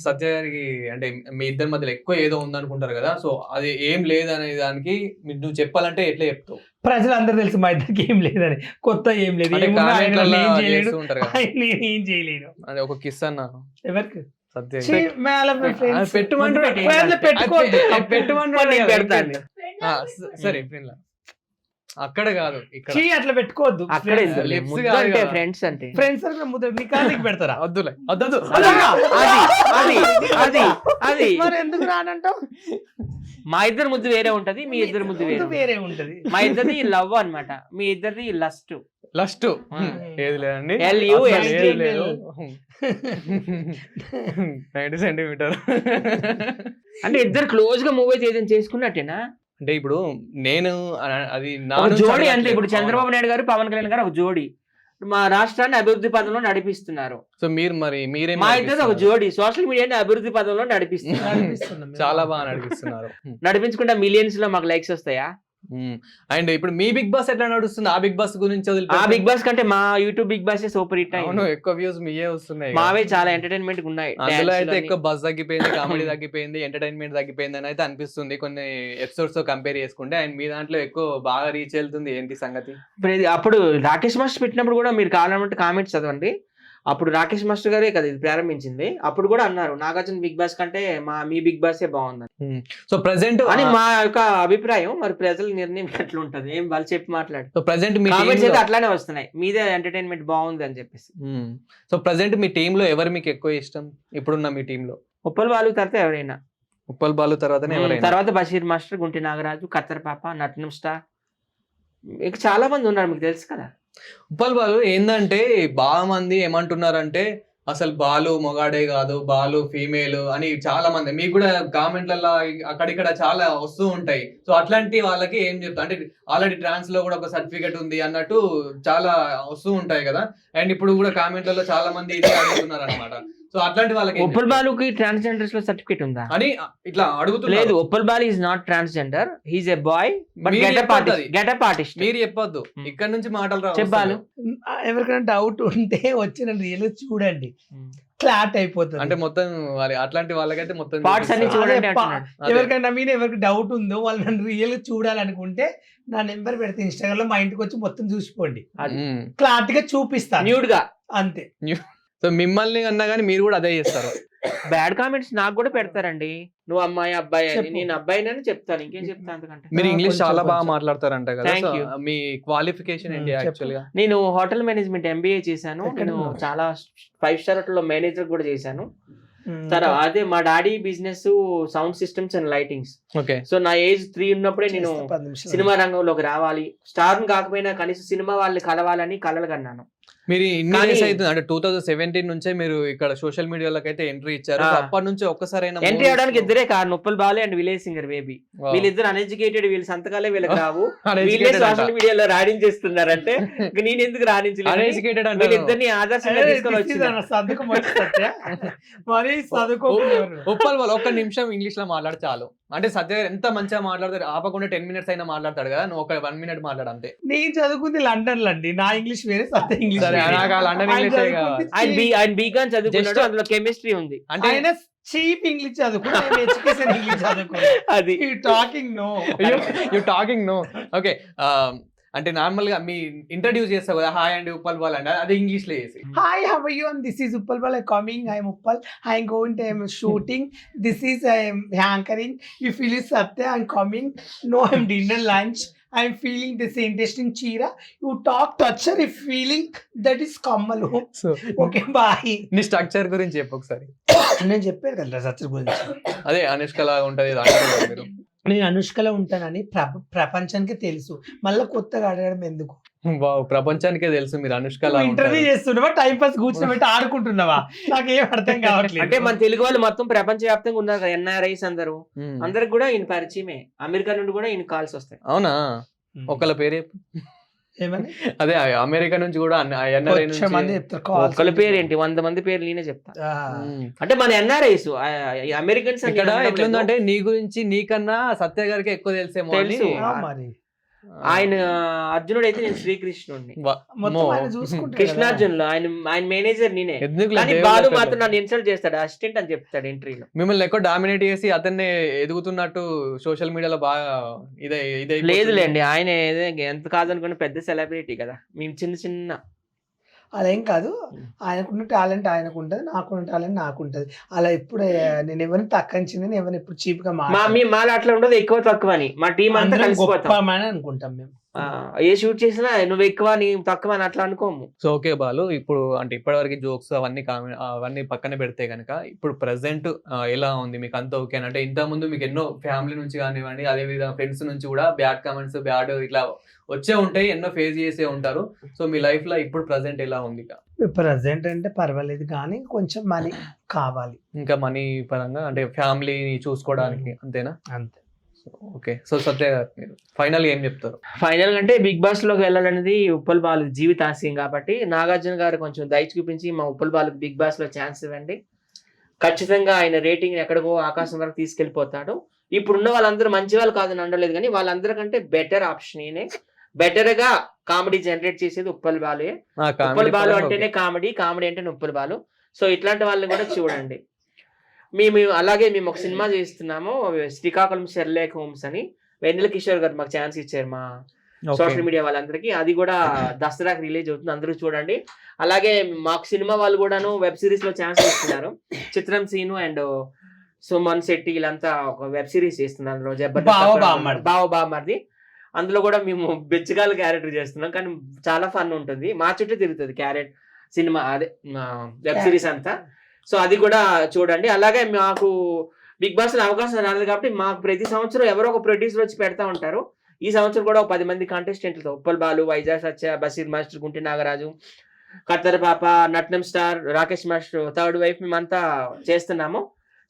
సత్య గారికి అంటే మీ ఇద్దరి మధ్యలో ఎక్కువ ఏదో ఉందనుకుంటారు కదా, సో అది ఏం లేదనే దానికి నువ్వు చెప్పాలంటే ఎట్లా చెప్తావు? ప్రజలందరూ తెలుసు మా ఇద్దరికి ఏం లేదని, కొత్త ఏం లేదు. అంటే ఏమున్నా ఆయన కామెంట్లలో ఏం చేయలేడు, చేస్తూ ఉంటారు కదా. ఆయన నేను ఏం చేయలేను. అంటే ఒక కిస్ అన్నా ఎవరికి సత్య ఛీ, మేల friends. అది పెట్టుమంటారు. friends పెట్టుకోవద్దు. అది పెట్టుమంటారు నేను కదా, పెడతాను. ఆ, సరే friend లా. అక్కడ కాదు ఇక్కడ. ఛీ, అట్లా పెట్టుకోవద్దు. అక్కడ lips ముద్దు కాదు అంటే కదా. ఫ్రెండ్స్ అంటే ఫ్రెండ్స్ ముద్ర నీ కాళ్ళకి పెడతారా? వద్దులే వద్దు. అది అది అది అది మరి ఎందుకు రానంటావు? మా ఇద్దరు ముద్దు వేరే ఉంటది, మీ ఇద్దరు ముద్దు వేరే ఉంటది. వేరే ఉంటది. మా ఇద్దరిది లవ్ అన్నమాట, మీ ఇద్దరిది లస్ట్. లస్ట్ ఏది లేదండి. LUST. అసలు ఏది లేదు. 90 సెంటీమీటర్. అంటే ఇద్దరు క్లోజ్ గా మూవ్ అయితే ఏదైనా చేసుకున్నట్టేనా? అంటే ఇప్పుడు నేను అది నా ఒక నుంచి జోడి అడగట్లేదు. అంటే ఇప్పుడు చంద్రబాబు నాయుడు గారు, పవన్ కళ్యాణ్ గారు ఒక జోడి మా రాష్ట్రాన్ని అభివృద్ధి పదంలో నడిపిస్తున్నారు. సో మీరు మరి మీరేం మా ఇద్దరు ఒక జోడి సోషల్ మీడియాని అభివృద్ధి పదంలో నడిపిస్తున్నారు. అనిపిస్తుంది. చాలా బాగా నడిపిస్తున్నారు. నడిపించుకుంటే మిలియన్స్ లో మాకు లైక్స్ వస్తాయా? అండ్ ఇప్పుడు మీ బిగ్ బాస్ ఎట్లా నడుస్తుంది? ఆ బిగ్ బాస్ గురించి ఆ వదిలిపెట్టి. బిగ్ బాస్ కంటే మా YouTube Bigg Boss super hit అవును, అయింది. ఎక్కువ వ్యూస్ మీయే వస్తున్నాయి. మావే చాలా ఎంటర్టైన్మెంట్ ఉన్నాయి. అందులో Dance అయితే లని. ఎక్కువ బస్ తగ్గిపోయింది, కామెడీ తగ్గిపోయింది, ఎంటర్టైన్మెంట్ తగ్గిపోయింది అని అయితే అనిపిస్తుంది కొన్ని ఎపిసోడ్స్ తో కంపేర్ చేసుకుంటే. అండ్ మీ దాంట్లో ఎక్కువ బాగా రీచ్ వెళ్తుంది. ఏంటి సంగతి? అప్పుడు రాకేష్ మాస్టర్ పెట్టినప్పుడు కూడా మీరు కావాలంటే కామెంట్స్ చదవండి. అప్పుడు రాకేష్ మాస్టర్ గారే కదా ఇది ప్రారంభించింది. అప్పుడు కూడా అన్నారు నాగార్జున బిగ్ బాస్ కంటే మీ బిగ్ బాసే బాగుందని. సో ప్రెసెంట్ అని మా యొక్క అభిప్రాయం. మరి ప్రజల నిర్ణయం ఎట్లా ఉంటది? ఏం వాళ్ళు చెప్పి మాట్లాడు. సో ప్రెసెంట్ మీ కామెంట్స్ అయితే అట్లానే వస్తున్నాయి, మీదే ఎంటర్టైన్మెంట్ బాగుంది అని చెప్పేసి. సో ప్రెసెంట్ మీ టీమ్ లో ఎవరు మీకు ఎక్కువ ఇష్టం ఇప్పుడున్న మీ టీమ్ లో? ఉప్పల్ బాలు తర్వాత ఎవరైనా, ఉప్పల్ బాలు తర్వాతనే ఎవరైనా? తర్వాత బషీర్ మాస్టర్, గుంటి నాగరాజు, కత్తర్ పాప, నట్నం స్టార్, ఇంకా చాలా మంది ఉన్నారు మీకు తెలుసు కదా. ఉప్పల్ బాలు ఏంటంటే బాగా మంది ఏమంటున్నారంటే అసలు బాలు మొగాడే కాదు, బాలు ఫీమేల్ అని చాలా మంది మీకు కూడా కామెంట్లలో అక్కడిక్కడ చాలా వస్తూ ఉంటాయి. సో అట్లాంటి వాళ్ళకి ఏం చెప్తా అంటే ఆల్రెడీ ట్రాన్స్ లో కూడా ఒక సర్టిఫికెట్ ఉంది అన్నట్టు చాలా వస్తూ ఉంటాయి కదా. అండ్ ఇప్పుడు కూడా కామెంట్లలో చాలా మంది ఇదే అడుగుతున్నారు అనమాట. సో అట్లాంటి వాళ్ళకి ఉప్పల్ బాలుకి ట్రాన్స్జెండర్స్ లో సర్టిఫికేట్ ఉందా అని ఇట్లా అడుగుతున్నారు. లేదు, Uppal Balu is not transgender, he's a boy but getup artist. మీరు చెప్పొద్దు, ఇక్కడ నుంచి మాటలు రావు. చెప్పాలి. ఎవరికైనా డౌట్ ఉంటే వచ్చి నన్ను రియల్ చూడండి, క్లాట్ అయిపోతుంది. అంటే మొత్తం అట్లాంటి వాళ్ళకైతే మొత్తం పార్ట్స్ అన్ని చూడండి అంటున్నాడు. ఎవరికైనా మీద ఎవరికి డౌట్ ఉందో వాళ్ళు నన్ను రియల్ చూడాలనుకుంటే నా నెంబర్ పెడితే ఇన్స్టాగ్రామ్ లో మా ఇంటికి వచ్చి మొత్తం చూసిపోండి, క్లాట్ గా చూపిస్తాను న్యూడ్ గా అంతే. సో మిమ్మల్ని అన్నా కానీ మీరు కూడా అదే చేస్తారు. బ్యాడ్ కామెంట్స్ నాకు కూడా పెడతారండి, నువ్వు అమ్మాయి అబ్బాయి అని. నేను అబ్బాయినని చెప్తాను, ఇంకేం చెప్తాను అంతకంటే. మీరు ఇంగ్లీష్ కొంచెం చాలా బాగా కొంచెం. మాట్లాడతారంట కదా. Thank so you. Me qualification ఏంటి చెప్పు. యాక్చువల్ గా? నేను హోటల్ మేనేజ్మెంట్ ఎంబీఏ చేశాను. ఎక్కడ నేను ఉన్నావు? చాలా 5 స్టార్ హోటల్లో మేనేజర్ కూడా చేశాను. తర్వాత అదే మా daddy business sound systems and lightings. Okay. So నా ఏజ్ 3 ఉన్నప్పుడే నేను సినిమా రంగంలోకి రావాలి, స్టార్ కాకపోయినా కనీసం సినిమా వాళ్ళని కలవాలని కలలు కన్నాను. మీరు ఇన్ని కానీ- డేస్ అవుతుంది అంటే 2017 నుంచే మీరు ఇక్కడ సోషల్ మీడియాలోకి అయితే ఎంట్రీ ఇచ్చారు. సో అప్పటి నుంచి ఒక్కసారైనా ఎంట్రీ అవడానికి ఇద్దరే కారణం, Uppal Balu and village singer baby. వీళ్ళిద్దరు అన్ఎడ్యుకేటెడ్, వీళ్ళ సంతకాలే వీళ్ళకి రావు, వీళ్ళే సోషల్ మీడియాలో రాణించేస్తున్నారంటే ఇంక నేను ఎందుకు రాణించలేదు? అన్ఎడ్యుకేటెడ్ అంటే వీళ్ళిద్దరిని ఆదర్శంగా తీసుకొని వచ్చిన మరి చదువుకోరు. ఉప్పల్ వాళ్ళు ఒక్క నిమిషం ఇంగ్లీష్ లో మాట్లాడు చాలు. అంటే సత్య గారు ఎంత మంచిగా మాట్లాడతారు, ఆపకుండా 10 minutes అయినా మాట్లాడతాడు కదా, నువ్వు ఒక 1 minute మాట్లాడు అంతే. నేను చదువుకుంది లండన్ లో అండి, నా ఇంగ్లీష్ వేరే, సత్య ఇంగ్లీష్ సరే, వేరే. నాకు ఆ లండన్ ఇంగ్లీషే ఆయన కావాలి. చదువుకుంది ఆయన బీకాన్ చదువుకున్నాడు, Just- అందులో కెమిస్ట్రీ ఉంది. అంటే ఆయన చీప్ ఇంగ్లీష్ చదువుకున్నాను, ఎడ్యుకేషన్ ఇంగ్లీష్ చదువుకున్నాను. అది talking no you talking no. Okay. అంటే నార్మల్ గా మీ ఇంట్రడ్యూస్ చేస్తావు కదా, హాయ్ అండ్ ఉప్పల్ బాల్ అంటే అది ఇంగ్లీష్ లో చేసి. Hi, how are you? And this is Uppal Bal. I'm coming. I'm Uppal. I'm going to I'm shooting. This is I'm anchoring. You feel it, Satya? I'm coming. No, I'm dinner lunch. I'm feeling this interesting cheera. You talk toucher. If feeling that is Kamalu. So Okay, bye. నీ structure గురించి చెప్పు ఒకసారి. నేను చెప్పాను కదా సచ్చర్ గురించి. అదే అనుష్క లాగా ఉంటది ఇది అంటారు కదా మీరు. నేను అనుష్కలో ఉంటానని ప్రపంచానికి తెలుసు, మళ్ళీ కొత్తగా అడగడం ఎందుకు? వావ్, ప్రపంచానికే తెలుసు మీరు అనుష్క లాగా ఇంటర్వ్యూ ఉంటారు. చేస్తున్నావా, టైం పాస్ కూర్చోబెట్టి ఆడుకుంటున్నావా? నాకేం అర్థం కావట్లేదు. అంటే మన తెలుగు వాళ్ళు మొత్తం ప్రపంచ వ్యాప్తంగా ఉన్నారు కదా, ఎన్ఆర్ఐస్ అందరూ, మ్మ్. అందరికి కూడా ఈయన పరిచయమే. అమెరికా నుండి కూడా ఈయన కాల్స్ వస్తాయి. అవునా? ఒకళ్ళ పేరు చెప్పు. ఏమని అదే అమెరికా నుంచి కూడా NRI కొంచెం మంది నుంచి. చెప్తారు calls. ఒక్కళ్ళ పేరు ఏంటి, 100 మంది పేర్లు నేనే చెప్తా. ఆ. మ్మ్. అంటే మన ఎన్ఆర్ఐస్ అమెరికన్స్ ఇక్కడ ఎట్లుందంటే నీ గురించి నీకన్నా సత్య గారికి ఎక్కువ తెలిసేమో అని. తెలుసు. ఆ, మరి ఆయన అర్జునుడు అయితే నేను శ్రీకృష్ణుడిని, మొత్తం మో. ఆయన చూసుకుంటాడు కృష్ణార్జునులు ఆయన మేనేజర్ నేనే. ఎందుకులే కానీ దేవుళ్ళ బాలు పేర్లు. మాత్రం నన్ను ఇన్సల్ట్ చేస్తాడు, అసిస్టెంట్ అని చెప్తాడు ఎంట్రీలో. మిమ్మల్ని ఎక్కువ డామినేట్ చేసి అతన్ని ఎదుగుతున్నట్టు సోషల్ మీడియాలో బాగా ఇదే లేదులేండి, ఆయన ఎంత కాదనుకున్న పెద్ద సెలబ్రిటీ కదా, మేము చిన్న చిన్న. అదేం కాదు, ఆయనకున్న టాలెంట్ ఆయనకు ఉంటది, నాకున్న టాలెంట్ నాకు ఉంటది. అలా ఎప్పుడు నేను ఎవరిని తక్కువ ఎవరిని ఎప్పుడు చీప్ గా మాలో అట్లా ఉండదు, ఎక్కువ తక్కువ అని. మా టీం అంతా కలిసిపోతాం. గొప్పమని అనుకుంటాం మేము. ఏ షూట్ చేసినా నువ్వు ఎక్కువ నీ తక్కువ అని అట్లా అనుకోము. సో ఓకే బాలు, ఇప్పుడు అంటే ఇప్పటివరకు జోక్స్ అవన్నీ అవన్నీ పక్కన పెడితే కనుక ఇప్పుడు ప్రెసెంట్ ఎలా ఉంది మీకు? అంత ఓకే అంటే ఇంత ముందు మీకు ఎన్నో ఫ్యామిలీ నుంచి కానివ్వండి, అదే విధంగా ఫ్రెండ్స్ నుంచి కూడా బ్యాడ్ కామెంట్స్ బ్యాడ్ ఇట్లా వచ్చే ఉంటాయి, ఎన్నో ఫేస్ చేసే ఉంటారు. సో మీ లైఫ్ లో ఇప్పుడు ప్రెసెంట్ ఎలా ఉంది? ప్రజెంట్ అంటే పర్వాలేదు, కానీ కొంచెం మనీ కావాలి. ఇంకా మనీ పరంగా అంటే ఫ్యామిలీని చూసుకోవడానికి అంతేనా? అంతే. ఓకే. సో సత్య గారు మీరు ఫైనల్ ఏం చెప్తారు? ఫైనల్ అంటే బిగ్ బాస్ లోకి వెళ్ళాలనేది ఉప్పల్ బాలు జీవితాశయం కాబట్టి నాగార్జున గారు కొంచెం దయ చూపించి మా ఉప్పల్ బాలుకి బిగ్ బాస్ లో ఛాన్స్ ఇవ్వండి. ఖచ్చితంగా ఆయన రేటింగ్ ఎక్కడికో ఆకాశం వరకు తీసుకెళ్లిపోతాడు. ఇప్పుడున్న వాళ్ళందరూ మంచి వాళ్ళు కాదని అనలేదు, కానీ వాళ్ళందరికంటే బెటర్ ఆప్షన్ ఈయనే. బెటర్ గా కామెడీ జనరేట్ చేసేది ఉప్పల్ బాలుయే. ఉప్పల్ బాలు అంటేనే కామెడీ, కామెడీ అంటేనే ఉప్పల్ బాలు. సో ఇట్లాంటి వాళ్ళని కూడా చూడండి. అలాగే మేము ఒక సినిమా చేస్తున్నాము, శ్రీకాకుళం షెర్లాక్ హోమ్స్ అని. వెన్నెల కిషోర్ గారు మాకు ఛాన్స్ ఇచ్చారు మా సోషల్ మీడియా వాళ్ళందరికీ. అది కూడా దసరాకి రిలీజ్ అవుతుంది, అందరూ చూడండి. అలాగే మాకు సినిమా వాళ్ళు కూడాను వెబ్ సిరీస్ లో ఛాన్స్ ఇస్తున్నారు. చిత్రం సీను అండ్ సుమన్ శెట్టి వీళ్ళంతా ఒక వెబ్ సిరీస్ చేస్తున్నారు. అందులో బావ బామ్మర్ది. అందులో కూడా మేము బెచ్చగాల క్యారెక్టర్ చేస్తున్నాం, కానీ చాలా ఫన్ ఉంటుంది. మా చుట్టూ తిరుగుతుంది సినిమా అదే వెబ్ సిరీస్ అంతా. సో అది కూడా చూడండి. అలాగే మాకు బిగ్ బాస్ లో అవకాశం రాలేదు కాబట్టి మాకు ప్రతి సంవత్సరం ఎవరో ఒక ప్రొడ్యూసర్ వచ్చి పెడతా ఉంటారు. ఈ సంవత్సరం కూడా ఒక 10 మంది కంటెస్టెంట్లతో ఉప్పల్ బాలు, వైజాగ్ సత్య, బషీర్ మాస్టర్, గుంటి నాగరాజు, ఖత్తర్ పాప, నట్నం star, Rakesh master third wife మేమంతా చేస్తున్నాము.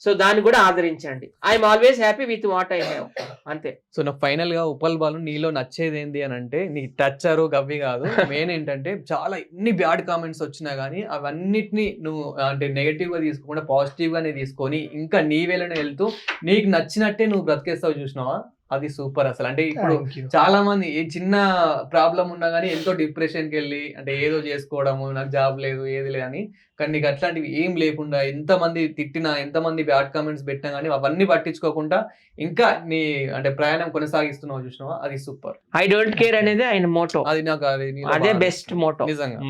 సో దాన్ని కూడా ఆదరించండి. I'm always happy with what I have, అంతే. సో నాకు ఫైనల్ గా ఉప్పల్ బాలు నీలో నచ్చేది ఏంది అని అంటే నీ టచ్చరు గవ్వి కాదు, మెయిన్ ఏంటంటే చాలా ఎన్ని బ్యాడ్ కామెంట్స్ వచ్చినా గానీ అవన్నిటిని నువ్వు అంటే నెగటివ్ గా తీసుకోకుండా పాజిటివ్ గానే తీసుకొని ఇంకా నీ వేళనే వెళ్తూ నీకు నచ్చినట్టే నువ్వు బ్రతికేస్తావు చూసినావా, అది సూపర్ అసలు. అంటే ఇప్పుడు చాలా మంది ఏ చిన్న ప్రాబ్లం ఉన్నా గానీ ఎంతో డిప్రెషన్ కి వెళ్ళి అంటే ఏదో చేసుకోవడము, నాకు జాబ్ లేదు ఏది లేదు అని, కానీ నీకు అట్లాంటివి ఏం లేకుండా ఎంతమంది తిట్టినా ఎంతమంది బ్యాడ్ కామెంట్స్ పెట్టినా కానీ అవన్నీ పట్టించుకోకుండా ఇంకా నీ అంటే ప్రయాణం కొనసాగిస్తున్నావు చూసినావా, అది సూపర్. ఐ డోంట్ కేర్ అనేది ఆయన మోటో, అది నాకు నీలో అదే బాగా బెస్ట్ మోటో నిజంగా.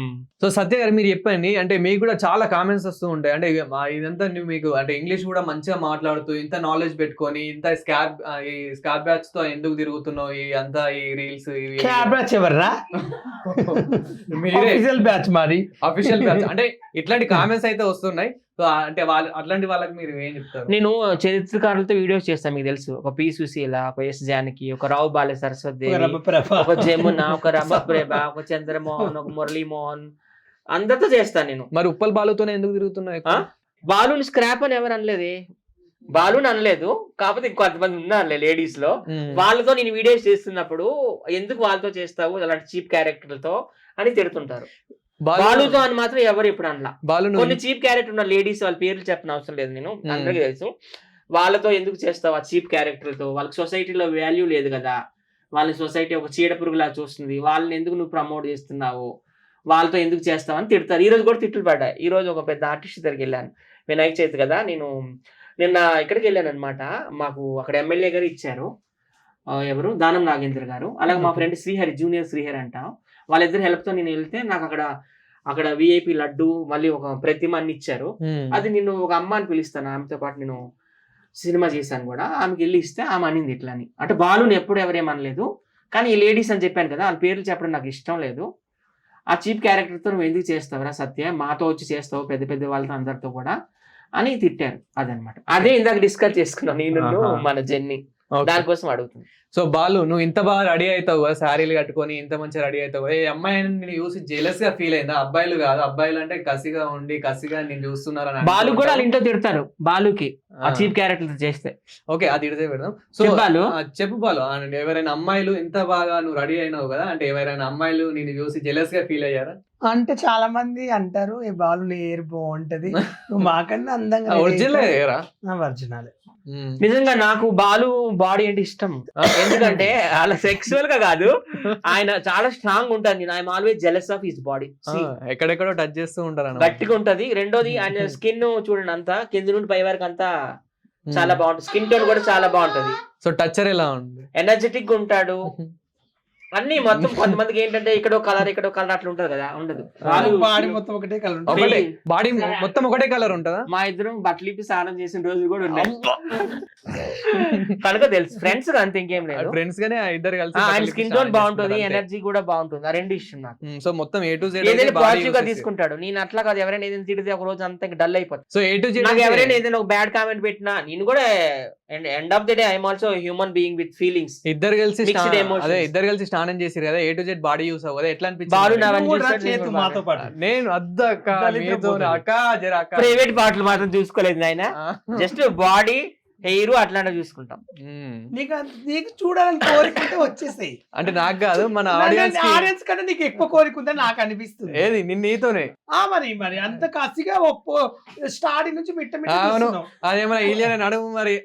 సో సత్య గారు మీరు చెప్పండి, అంటే మీకు కూడా చాలా కామెంట్స్ వస్తూ ఉంటాయి, అంటే ఇదంతా నువ్వు మీకు అంటే ఇంగ్లీష్ కూడా మంచిగా మాట్లాడుతూ ఇంత నాలెడ్జ్ పెట్టుకొని ఇంత స్కార్ బ్యాచ్ తో ఎందుకు తిరుగుతున్నావు, ఈ అంతా ఈ రీల్స్ బ్యాచ్ ఎవర్రా? మీరే బ్యాచ్ మాది, అఫీషియల్ బ్యాచ్. అంటే ఇట్లాంటి కామెంట్స్ అయితే వస్తున్నాయి. సో అంటే వాళ్ళు అట్లాంటి వాళ్ళకి మీరు ఏం చెప్తారు? నేను చరిత్రకారులతో వీడియోస్ చేస్తాను, మీకు తెలుసు. ఒక పి సుశీల, ఒక ఎస్ జానకి, ఒక రావు బాలే సరస్వతి, ఒక జమున, ఒక రమప్రేభ, ఒక చంద్రమోహన్, ఒక మురళీమోహన్, అందరితో చేస్తాను నేను. మరి ఉప్పల్ బాలుతోనే ఎందుకు తిరుగుతున్నావు? బాలుని స్క్రాప్ అని ఎవరు అనలేదే, బాలుని అనలేదు. కాకపోతే కొంతమంది ఉన్నారు లేడీస్ లో, వాళ్ళతో నేను వీడియోస్ చేస్తున్నప్పుడు ఎందుకు వాళ్ళతో చేస్తావు అలాంటి చీప్ క్యారెక్టర్లతో అని తిడుతుంటారు. బాలుతో అని మాత్రం ఎవరు ఇప్పుడు అనలా. కొన్ని చీప్ క్యారెక్టర్ ఉన్న లేడీస్, వాళ్ళ పేర్లు చెప్పిన అవసరం లేదు, నేను అందరికీ తెలుసు. వాళ్ళతో ఎందుకు చేస్తావు ఆ చీప్ క్యారెక్టర్తో? వాళ్ళకి సొసైటీలో వాల్యూ లేదు కదా, వాళ్ళని సొసైటీ ఒక చీడ పురుగులా చూస్తుంది, వాళ్ళని ఎందుకు నువ్వు ప్రమోట్ చేస్తున్నావు, వాళ్ళతో ఎందుకు చేస్తావు అని తిడతారు. ఈ రోజు కూడా తిట్లు పడ్డాయి. ఈ రోజు ఒక పెద్ద ఆర్టిస్ట్ దగ్గరికి వెళ్ళాను, వినాయక చవితి కదా, నేను నిన్న ఇక్కడికి వెళ్ళాను అనమాట. మాకు అక్కడ ఎమ్మెల్యే గారు ఇచ్చారు, ఎవరు దానం నాగేంద్ర గారు, అలాగే మా ఫ్రెండ్ శ్రీహరి, జూనియర్ శ్రీహరి అంట, వాళ్ళిద్దరు హెల్ప్ తో నేను వెళ్తే నాకు అక్కడ విఐపి లడ్డు మళ్ళీ ఒక ప్రతిమ అన్ని ఇచ్చారు. అది నేను ఒక అమ్మ అని పిలుస్తాను, ఆమెతో పాటు నేను సినిమా చేశాను కూడా. ఆమెకి వెళ్ళి ఇస్తే ఆమె అనింది ఇట్లా అని. అంటే బాలుని ఎప్పుడు ఎవరేమనలేదు, కానీ ఈ లేడీస్ అని చెప్పాను కదా, వాళ్ళ పేర్లు చెప్పడం నాకు ఇష్టం లేదు. ఆ చీప్ క్యారెక్టర్తో నువ్వు ఎందుకు చేస్తావురా సత్య, మాతో వచ్చి చేస్తావు పెద్ద పెద్ద వాళ్ళతో అందరితో కూడా అని తిట్టారు. అదనమాట. అదే ఇందాక డిస్కస్ చేసుకున్నాను నేను మన జెన్నీ, దానికోసం అడుగుతుంది. సో బాలు, నువ్వు ఇంత బాగా రెడీ అవుతావు కదా, శారీలు కట్టుకొని ఇంత మంచిగా రెడీ అవుతావు, ఏ అమ్మాయిని నేను చూసి జెలస్ గా ఫీల్ అయిందా? అబ్బాయిలు కాదు, అబ్బాయిలు అంటే కసిగా ఉండి కసిగా నేను చూస్తున్నారని. బాలు కూడా వాళ్ళ ఇంట్లో తిడతారు బాలుకి ఆ చీప్ క్యారెక్టర్ చేస్తే. ఓకే, అది ఇడితే పెడదాం. సో చెప్పు బాలు, ఎవరైనా అమ్మాయిలు ఇంత బాగా నువ్వు రెడీ అయినావు కదా, అంటే ఎవరైనా అమ్మాయిలు నేను చూసి జెలస్ గా ఫీల్ అయ్యారా? అంటే చాలా మంది అంటారు, ఏ బాలు ఎయిర్ బాగుంటది, నువ్వు మాకన్నా అందంగా. ఒరిజినల్. నిజంగా నాకు బాలు బాడీ అంటే ఇష్టం, ఎందుకంటే అలా సెక్సువల్ గా కాదు, ఆయన చాలా స్ట్రాంగ్ ఉంటుంది. I'm always jealous of his body. ఎక్కడెక్కడో టచ్ చేస్తూ ఉంటారు, గట్టిగా ఉంటది. రెండోది ఆయన స్కిన్ చూడండి, అంతా కింద నుండి పై వరకు అంతా చాలా బాగుంటుంది. స్కిన్ టోన్ కూడా చాలా బాగుంటది. సో టచ్చర్ ఎలా ఉంది? ఎనర్జెటిక్ గా ఉంటాడు అన్ని మొత్తం. కొంతమందికి ఏంటంటే ఇక్కడో కలర్ అట్లా ఉంటది కదా, ఉండదు. బాడీ మొత్తం ఒకటే కలర్, బాడీ మొత్తం ఒకటే కలర్ ఉంటుందా? మా ఇద్దరం బట్టలు ఇప్పి స్నానం చేసిన రోజులు కూడా ఉన్నాయి కనుక తెలుసు. ఫ్రెండ్స్ అంత ఇంకేం లేదు, ఫ్రెండ్స్ గానే ఇద్దరు కలిసి. ఆయన స్కిన్ టోన్ బాగుంటుంది, ఎనర్జీ కూడా బాగుంటుంది, ఆ రెండు ఇష్టం నాకు. సో మొత్తం A to Z ఏదైనా పాజిటివ్ గా తీసుకుంటాడు. నేను అట్లా కాదు, ఎవరైనా ఏదైనా తిడితే ఒక రోజు అంతా డల్ అయిపోతుంది. సో A to Z నాకు ఎవరైనా ఏదైనా ఒక బ్యాడ్ కామెంట్ పెట్టినా నేను కూడా end of the day I'm also human being with feelings. ఇద్దరు కలిసి ఇద్దరు కలిసి స్నానం చేసిరు కదా, A to Z body use అవ్వదు, ఎట్లా అనిపించింది? నేను ప్రైవేట్ పాటలు మాత్రం చూసుకోలేదు ఆయన, జస్ట్ బాడీ హెయిర్ అట్లాంటి చూసుకుంటాం. నీకు చూడాలని కోరికుంటే వచ్చేసాయి. అంటే నాకు కాదు, మన ఆడియన్స్ కన్నా నీకు ఎక్కువ కోరిక ఉందని నాకు అనిపిస్తుంది. ఏది నీతోనే మరి అంత కసిగా స్టార్టింగ్ నుంచి అదేమన్నా ఈలియన్ అడుగు మరి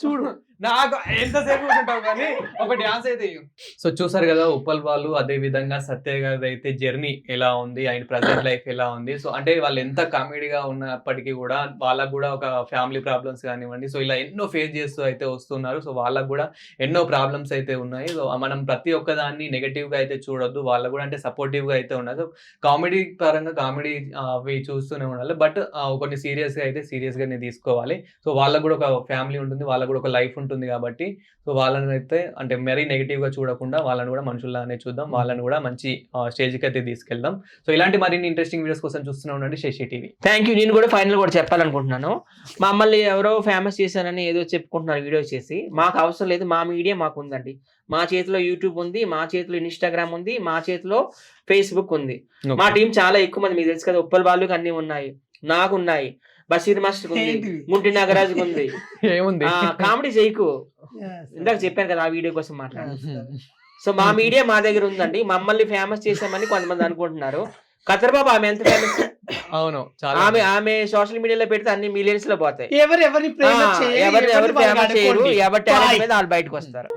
చూడు నాకు ఎంతసేపు ఉంటావు కానీ ఒక డాన్స్ అయితే. సో చూసారు కదా ఉప్పల్ బాలు, అదే విధంగా సత్య గారి అయితే జర్నీ ఎలా ఉంది, ఆయన ప్రజెంట్ లైఫ్ ఎలా ఉంది. సో అంటే వాళ్ళు ఎంత కామెడీగా ఉన్నప్పటికీ కూడా వాళ్ళకు కూడా ఒక ఫ్యామిలీ ప్రాబ్లమ్స్ కానివ్వండి, సో ఇలా ఎన్నో ఫేస్ చేస్తూ అయితే వస్తున్నారు. సో వాళ్ళకు కూడా ఎన్నో ప్రాబ్లమ్స్ అయితే ఉన్నాయి. సో మనం ప్రతి ఒక్క దాన్ని నెగటివ్ గా అయితే చూడొద్దు, వాళ్ళకు కూడా అంటే సపోర్టివ్ గా అయితే ఉండాలి. కామెడీ పరంగా కామెడీ అవి చూస్తూనే ఉండాలి, బట్ కొన్ని సీరియస్ గా అయితే సీరియస్ గానే తీసుకోవాలి. సో వాళ్ళకు కూడా ఒక ఫ్యామిలీ ఉంటుంది, వాళ్ళకు కూడా ఒక లైఫ్ ఉంటుంది. ఉంటుంది కాబట్టి సో వాళ్ళని అయితే అంటే మరీ నెగిటివ్ గా చూడకుండా వాళ్ళని కూడా మనుషుల్లానే చూద్దాం, వాళ్ళని కూడా మంచి స్టేజ్ కి అయితే తీసుకెళ్దాం. సో ఇలాంటి మరిన్ని ఇంట్రెస్టింగ్ వీడియోస్ కోసం చూస్తూనే ఉండండి శశి టీవీ. Thank you. నేను కూడా ఫైనల్ కూడా చెప్పాలనుకుంటున్నాను, మమ్మల్ని ఎవరో ఫేమస్ చేశానని ఏదో చెప్పుకుంటున్నారు వీడియో చేసి. మాకు అవసరం లేదు, మా మీడియా మాకు ఉందండి. మా చేతిలో యూట్యూబ్ ఉంది, మా చేతిలో ఇన్స్టాగ్రామ్ ఉంది, మా చేతిలో ఫేస్బుక్ ఉంది. మా టీం చాలా ఎక్కువ మంది, మీకు తెలుసు కదా, ఉప్పల్ బాలుకి అన్ని ఉన్నాయి, నాకు ఉన్నాయి, బషీర్ మాస్టర్ ఉంది, ఏంటివి? ముంటి నాగరాజుకు ఉంది. ఏముంది కామెడీ చేయకు, ఇందాక చెప్పాను కదా ఆ వీడియో కోసం మాట్లాడు. సో మా మీడియా మా దగ్గర ఉందండి. మమ్మల్ని ఫేమస్ చేసామని కొంతమంది అనుకుంటున్నారు. ఖతర్ బాబు ఆమె ఎంత ఫేమస్, అవును చాలా ఆమె సోషల్ మీడియాలో పెడితే అన్ని మిలియన్స్ లో పోతాయి. ఎవరిని ప్రేమ ఎవరు ఫేమస్ చేయరు, ఎవరి టాలెంట్ మీద వాళ్ళు బయటకు వస్తారు.